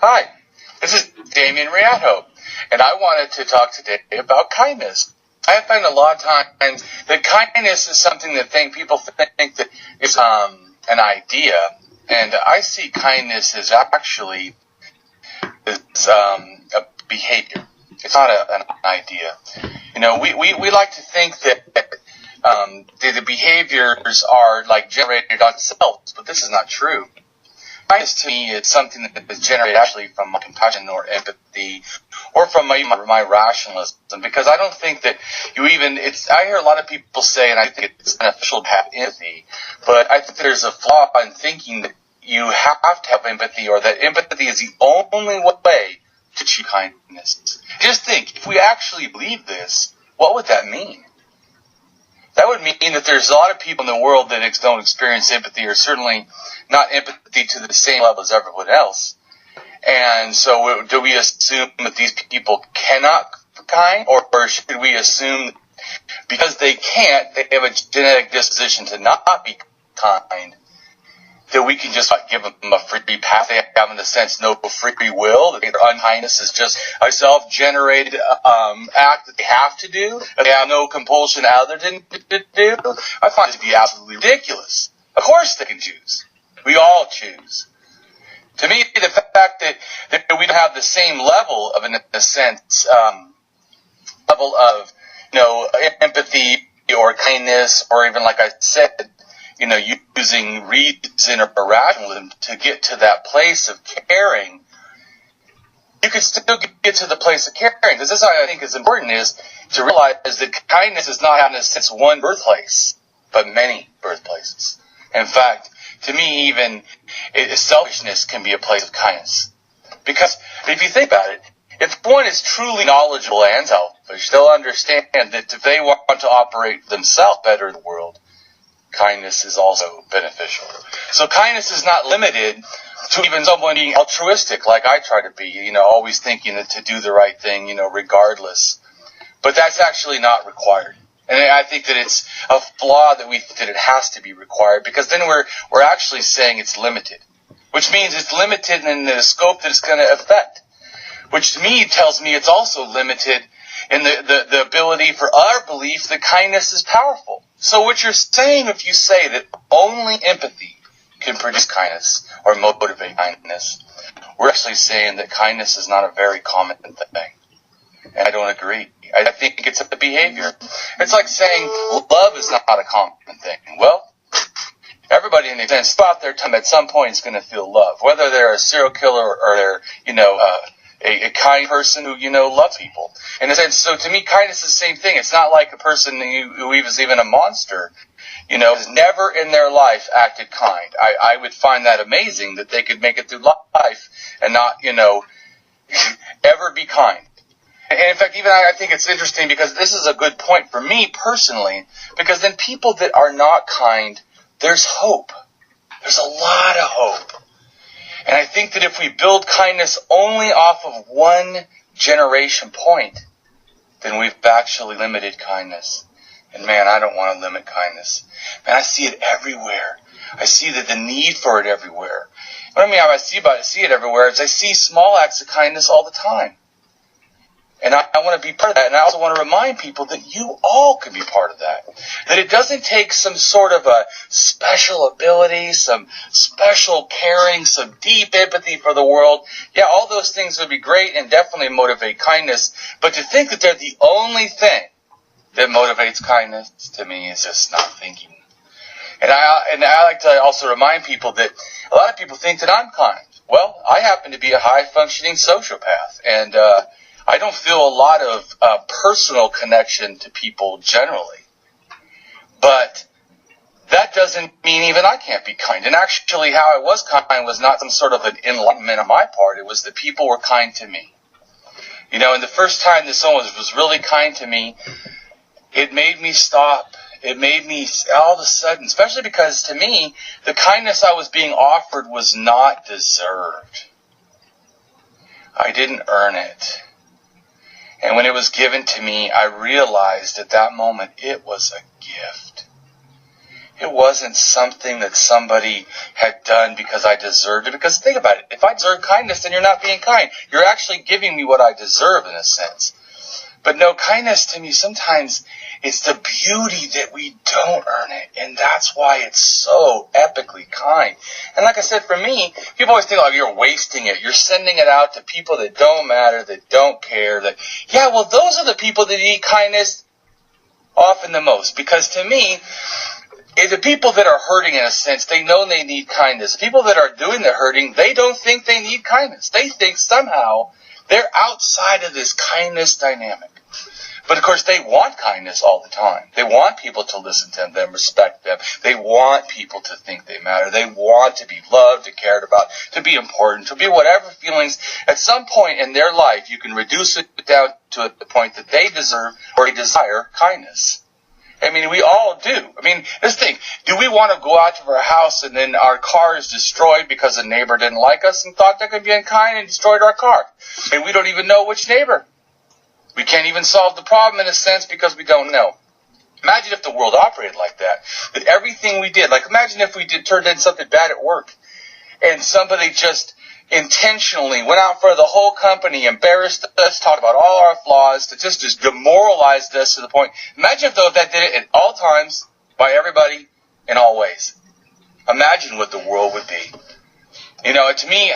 Hi, this is Damien from AtHope, and I wanted to talk today about kindness. I find a lot of times that kindness is something that people think that is an idea, and I see kindness as actually a behavior. It's not an idea. You know, we like to think that the behaviors are like generated on themselves, but this is not true. Kindness to me is something that is generated actually from my compassion or empathy or from my rationalism, because I don't think that I hear a lot of people say, and I think it's beneficial to have empathy, but I think there's a flaw in thinking that you have to have empathy or that empathy is the only way to achieve kindness. Just think, if we actually believe this, what would that mean? That would mean that there's a lot of people in the world that don't experience empathy, or certainly not empathy to the same level as everyone else. And so do we assume that these people cannot be kind, or should we assume because they can't, they have a genetic disposition to not be kind, that we can just give them a free pass? They have, in a sense, no free will. That their unkindness is just a self-generated act that they have to do, that they have no compulsion other than to do. I find it to be absolutely ridiculous. Of course they can choose. We all choose. To me, the fact that we don't have the same level of, in a sense, level of, empathy or kindness, or even, like I said, using reason or rationalism to get to that place of caring, you could still get to the place of caring. Because this, I think, is important, is to realize that kindness is not, in a sense, one birthplace, but many birthplaces. In fact, to me, even selfishness can be a place of kindness. Because if you think about it, if one is truly knowledgeable and selfish, they'll understand that if they want to operate themselves better in the world, kindness is also beneficial. So kindness is not limited to even someone being altruistic like I try to be, always thinking that to do the right thing, regardless. But that's actually not required. And I think that it's a flaw that we think that it has to be required, because then we're actually saying it's limited, which means it's limited in the scope that it's going to affect, which to me tells me it's also limited in the ability for our belief that kindness is powerful. So what you're saying, if you say that only empathy can produce kindness or motivate kindness, we're actually saying that kindness is not a very common thing. And I don't agree. I think it's a behavior. It's like saying love is not a common thing. Well, everybody in a sense out there at some point is going to feel love, whether they're a serial killer or they're, a kind person who, loves people. In a sense, so to me, kindness is the same thing. It's not like a person who is even a monster, has never in their life acted kind. I would find that amazing that they could make it through life and not, ever be kind. And in fact, even I think it's interesting, because this is a good point for me personally, because then people that are not kind, there's hope. There's a lot of hope. And I think that if we build kindness only off of one generation point, then we've actually limited kindness. And man, I don't want to limit kindness. Man, I see it everywhere. I see the need for it everywhere. What I mean, I see it everywhere is I see small acts of kindness all the time. And I want to be part of that. And I also want to remind people that you all can be part of that. That it doesn't take some sort of a special ability, some special caring, some deep empathy for the world. Yeah, all those things would be great and definitely motivate kindness. But to think that they're the only thing that motivates kindness, to me, is just not thinking. And I like to also remind people that a lot of people think that I'm kind. Well, I happen to be a high-functioning sociopath. And I don't feel a lot of personal connection to people generally. But that doesn't mean even I can't be kind. And actually how I was kind was not some sort of an enlightenment on my part. It was that people were kind to me. And the first time that someone was really kind to me, it made me stop. It made me all of a sudden, especially because to me, the kindness I was being offered was not deserved. I didn't earn it. And when it was given to me, I realized at that moment it was a gift. It wasn't something that somebody had done because I deserved it. Because think about it. If I deserve kindness, then you're not being kind. You're actually giving me what I deserve in a sense. But no, kindness to me, sometimes it's the beauty that we don't earn it. And that's why it's so epically kind. And like I said, for me, people always think, oh, you're wasting it. You're sending it out to people that don't matter, that don't care. Yeah, well, those are the people that need kindness often the most. Because to me, the people that are hurting, in a sense, they know they need kindness. The people that are doing the hurting, they don't think they need kindness. They think somehow they're outside of this kindness dynamic. But of course, they want kindness all the time. They want people to listen to them, respect them. They want people to think they matter. They want to be loved, to cared about, to be important, to be whatever feelings. At some point in their life, you can reduce it down to the point that they deserve or they desire kindness. I mean, we all do. I mean, this thing, do we want to go out of our house and then our car is destroyed because a neighbor didn't like us and thought they could be unkind and destroyed our car? And we don't even know which neighbor. We can't even solve the problem in a sense because we don't know. Imagine if the world operated like that. That everything we did, like imagine if we turned in something bad at work and somebody just intentionally went out for the whole company, embarrassed us, talked about all our flaws, to just demoralized us to the point. Imagine if though that did it at all times, by everybody, in all ways. Imagine what the world would be. You know, to me,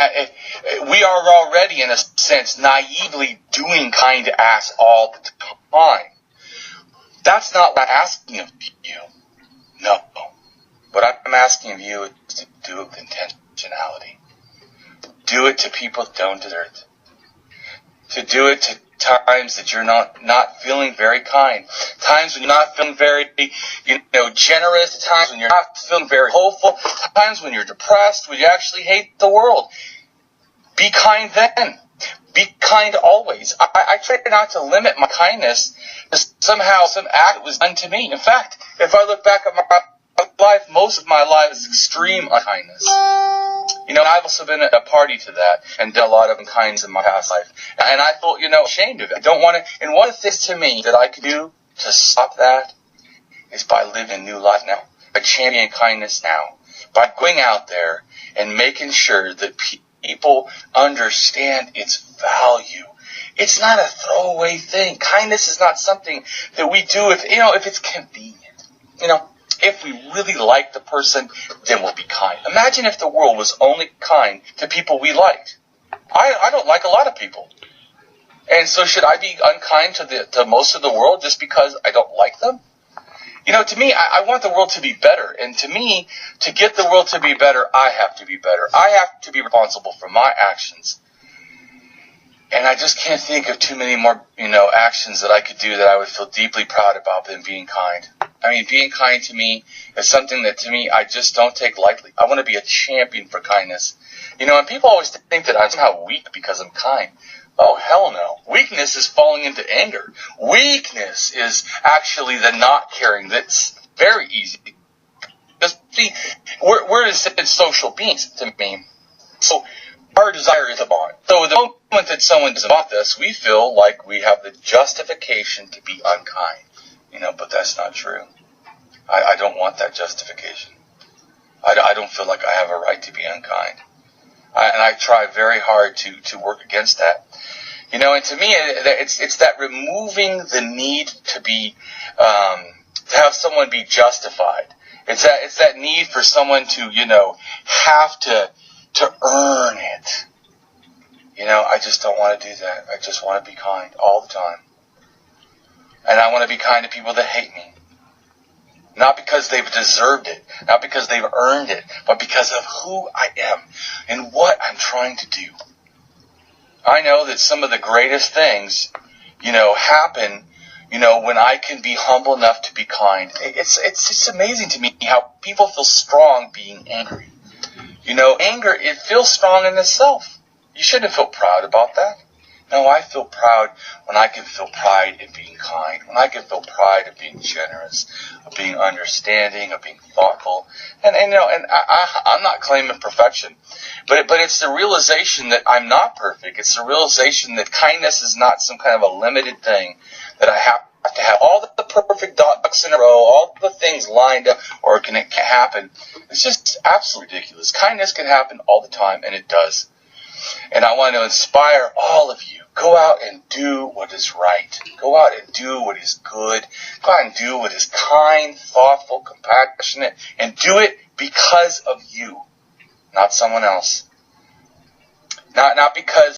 we are already, in a sense, naively doing kind acts all the time. That's not what I'm asking of you. No. What I'm asking of you is to do it with intentionality. Do it to people that don't deserve it. To do it to times that you're not feeling very kind. Times when you're not feeling very, generous. Times when you're not feeling very hopeful. Times when you're depressed, when you actually hate the world. Be kind then. Be kind always. I try not to limit my kindness to somehow some act was done to me. In fact, if I look back at my life, most of my life is extreme unkindness. I've also been a party to that and done a lot of unkindness in my past life. And I felt, ashamed of it. I don't want to. And one of the things to me that I can do to stop that is by living a new life now. By championing kindness now. By going out there and making sure that people understand its value. It's not a throwaway thing. Kindness is not something that we do if it's convenient. If we really like the person, then we'll be kind. Imagine if the world was only kind to people we liked. I don't like a lot of people. And so should I be unkind to most of the world just because I don't like them? To me, I want the world to be better. And to me, to get the world to be better, I have to be better. I have to be responsible for my actions. And I just can't think of too many more, actions that I could do that I would feel deeply proud about than being kind. I mean, being kind to me is something that to me I just don't take lightly. I want to be a champion for kindness. And people always think that I'm somehow weak because I'm kind. Oh, hell no. Weakness is falling into anger. Weakness is actually the not caring. That's very easy. Because, see, we're social beings to me. So our desire is a bond. So the moment that someone doesn't want us, we feel like we have the justification to be unkind. But that's not true. I don't want that justification. I don't feel like I have a right to be unkind. And I try very hard to work against that. And to me, it's that removing the need to be, to have someone be justified. It's that need for someone to, have to earn it. I just don't want to do that. I just want to be kind all the time. And I want to be kind to people that hate me. Not because they've deserved it, not because they've earned it, but because of who I am and what I'm trying to do. I know that some of the greatest things, happen, when I can be humble enough to be kind. It's just amazing to me how people feel strong being angry. Anger, it feels strong in itself. You shouldn't feel proud about that. No, I feel proud when I can feel pride in being kind, when I can feel pride in being generous, of being understanding, of being thoughtful. And I'm not claiming perfection, but it's the realization that I'm not perfect. It's the realization that kindness is not some kind of a limited thing that I have to have all the perfect ducks in a row, all the things lined up, or it can happen. It's just absolutely ridiculous. Kindness can happen all the time, and it does. And I want to inspire all of you. Go out and do what is right. Go out and do what is good. Go out and do what is kind, thoughtful, compassionate, and do it because of you, not someone else. Not because